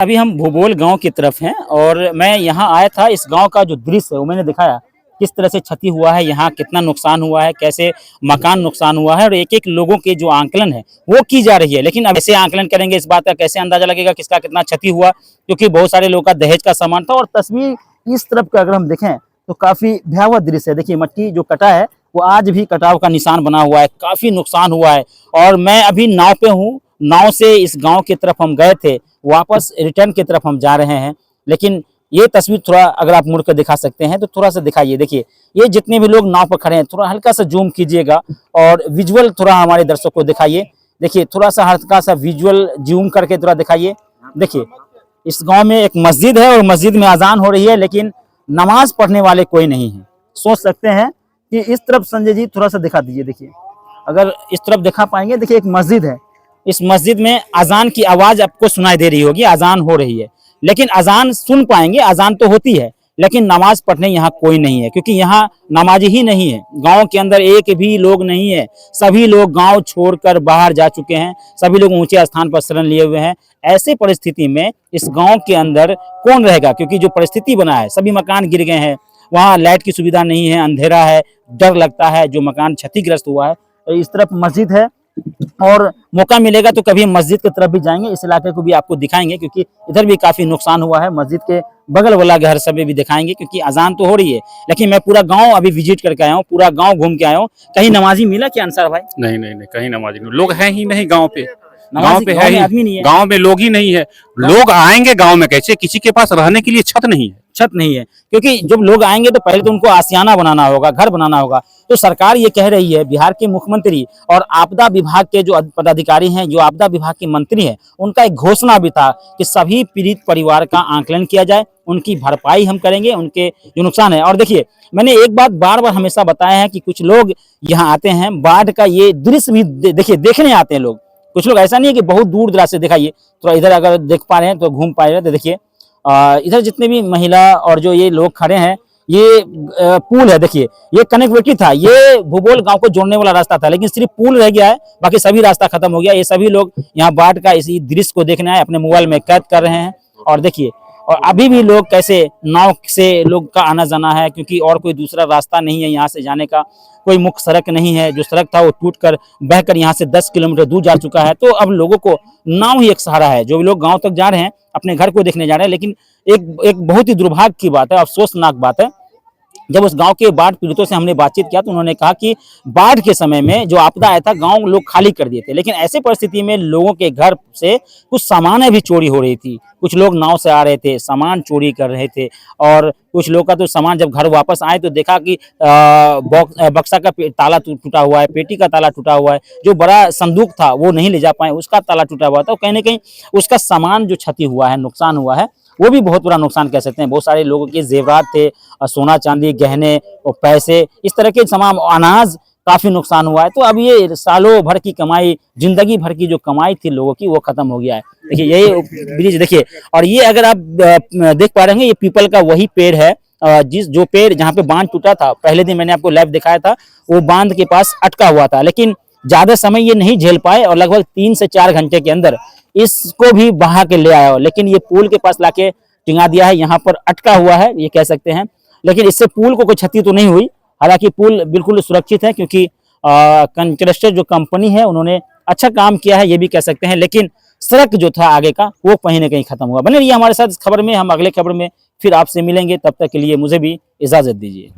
अभी हम भूगोल गांव की तरफ हैं और मैं यहाँ आया था। इस गांव का जो दृश्य है वो मैंने दिखाया किस तरह से क्षति हुआ है, यहाँ कितना नुकसान हुआ है, कैसे मकान नुकसान हुआ है और एक एक लोगों के जो आंकलन है वो की जा रही है। लेकिन अब ऐसे आंकलन करेंगे इस बात का कैसे अंदाजा लगेगा किसका कितना क्षति हुआ, क्योंकि बहुत सारे लोगों का दहेज का सामान था। और तस्वीर इस तरफ का अगर हम देखें तो काफी भयावह दृश्य है। देखिए मट्टी जो कटा है वो आज भी कटाव का निशान बना हुआ है, काफी नुकसान हुआ है। और मैं अभी नाव पे हूँ, नाव से इस गांव की तरफ हम गए थे, वापस रिटर्न की तरफ हम जा रहे हैं। लेकिन ये तस्वीर थोड़ा अगर आप मुड़ कर दिखा सकते हैं तो थोड़ा सा दिखाइए। देखिए ये जितने भी लोग नाव पर खड़े हैं थोड़ा हल्का सा जूम कीजिएगा और विजुअल थोड़ा हमारे दर्शकों को दिखाइए। देखिए थोड़ा सा हल्का सा विजुअल जूम करके थोड़ा दिखाइए। देखिए इस गांव में एक मस्जिद है और मस्जिद में अजान हो रही है, लेकिन नमाज पढ़ने वाले कोई नहीं है। सोच सकते हैं कि इस तरफ संजय जी थोड़ा सा दिखा दीजिए। देखिए अगर इस तरफ दिखा पाएंगे, देखिए एक मस्जिद है, इस मस्जिद में अजान की आवाज आपको सुनाई दे रही होगी, अजान हो रही है। लेकिन अजान सुन पाएंगे, अजान तो होती है लेकिन नमाज पढ़ने यहाँ कोई नहीं है, क्योंकि यहाँ नमाज ही नहीं है। गांव के अंदर एक भी लोग नहीं है, सभी लोग गांव छोड़कर बाहर जा चुके हैं, सभी लोग ऊंचे स्थान पर शरण लिए हुए हैं। ऐसे परिस्थिति में इस गांव के अंदर कौन रहेगा, क्योंकि जो परिस्थिति बना है सभी मकान गिर गए हैं, वहाँ लाइट की सुविधा नहीं है, अंधेरा है, डर लगता है। जो मकान क्षतिग्रस्त हुआ है, इस तरफ मस्जिद है और मौका मिलेगा तो कभी मस्जिद की तरफ भी जाएंगे, इस इलाके को भी आपको दिखाएंगे, क्योंकि इधर भी काफी नुकसान हुआ है। मस्जिद के बगल वाला घर सब भी दिखाएंगे, क्योंकि अजान तो हो रही है। लेकिन मैं पूरा गांव अभी विजिट करके आया हूँ, पूरा गांव घूम के आया हूँ। कहीं नमाजी मिला क्या अंसार भाई? नहीं नहीं नहीं, कहीं नमाजी नहीं, लोग हैं ही नहीं गांव पे। नमाजी है गांव में ही, आदमी नहीं है, गांव में लोग ही नहीं है। लोग आएंगे गांव में कैसे? किसी के पास रहने के लिए छत नहीं है। छत नहीं है, क्योंकि जब लोग आएंगे तो पहले तो उनको आशियाना बनाना होगा, घर बनाना होगा। तो सरकार ये कह रही है, बिहार के मुख्यमंत्री और आपदा विभाग के जो पदाधिकारी हैं, जो आपदा विभाग के मंत्री हैं, उनका एक घोषणा भी था कि सभी पीड़ित परिवार का आंकलन किया जाए, उनकी भरपाई हम करेंगे, उनके जो नुकसान है। और देखिए मैंने एक बात बार बार हमेशा बताया है कि कुछ लोग यहाँ आते हैं, बाढ़ का ये दृश्य भी देखिए देखने आते हैं लोग। कुछ लोग ऐसा नहीं है कि बहुत दूर दराज से दिखाइए, थोड़ा इधर अगर देख पा रहे हैं तो घूम पा रहे हैं तो देखिए इधर जितने भी महिला और जो ये लोग खड़े हैं, ये पुल है। देखिए ये कनेक्टिविटी था, ये भूगोल गांव को जोड़ने वाला रास्ता था, लेकिन सिर्फ पुल रह गया है, बाकी सभी रास्ता खत्म हो गया। ये सभी लोग यहाँ बाढ़ का इसी दृश्य को देखने आए, अपने मोबाइल में कैद कर रहे हैं। और देखिए और अभी भी लोग कैसे नाव से लोग का आना जाना है, क्योंकि और कोई दूसरा रास्ता नहीं है यहाँ से जाने का, कोई मुख्य सड़क नहीं है। जो सड़क था वो टूटकर बहकर यहाँ से 10 किलोमीटर दूर जा चुका है। तो अब लोगों को नाव ही एक सहारा है। जो भी लोग गांव तक जा रहे हैं, अपने घर को देखने जा रहे हैं। लेकिन एक बहुत ही दुर्भाग्य की बात है, अफसोसनाक बात है, जब उस गांव के बाढ़ पीड़ितों से हमने बातचीत किया तो उन्होंने कहा कि बाढ़ के समय में जो आपदा आया था गांव लोग खाली कर दिए थे, लेकिन ऐसे परिस्थिति में लोगों के घर से कुछ सामानें भी चोरी हो रही थी। कुछ लोग नाव से आ रहे थे, सामान चोरी कर रहे थे, और कुछ लोग का तो सामान जब घर वापस आए तो देखा कि बक्सा का ताला टूटा हुआ है, पेटी का ताला टूटा हुआ है, जो बड़ा संदूक था वो नहीं ले जा पाए, उसका ताला टूटा हुआ था। कहीं ना कहीं उसका सामान जो क्षति हुआ है, नुकसान हुआ है, वो भी बहुत बड़ा नुकसान कह सकते हैं। बहुत सारे लोगों के जेवरात थे, सोना चांदी, गहने और पैसे, इस तरह के तमाम अनाज, काफी नुकसान हुआ है। तो अब ये सालों भर की कमाई, जिंदगी भर की जो कमाई थी लोगों की, वो खत्म हो गया है। देखिए यही ब्रिज देखिए, और ये अगर आप देख पा रहे हैं, ये पीपल का वही पेड़ है जो पेड़ जहाँ पे बांध टूटा था। पहले दिन मैंने आपको लाइव दिखाया था, वो बांध के पास अटका हुआ था, लेकिन ज्यादा समय ये नहीं झेल पाए और लगभग 3 से 4 घंटे के अंदर इसको भी बहा के ले आया। लेकिन ये पुल के पास लाके टिंगा दिया है, यहाँ पर अटका हुआ है ये कह सकते हैं। लेकिन इससे पुल को कोई क्षति तो नहीं हुई, हालांकि पुल बिल्कुल सुरक्षित है, क्योंकि कंस्ट्रक्शन जो कंपनी है उन्होंने अच्छा काम किया है, ये भी कह सकते हैं। लेकिन सड़क जो था आगे का वो कहीं ना कहीं खत्म हुआ। बने रहिए हमारे साथ इस खबर में, हम अगले खबर में फिर आपसे मिलेंगे। तब तक के लिए मुझे भी इजाजत दीजिए।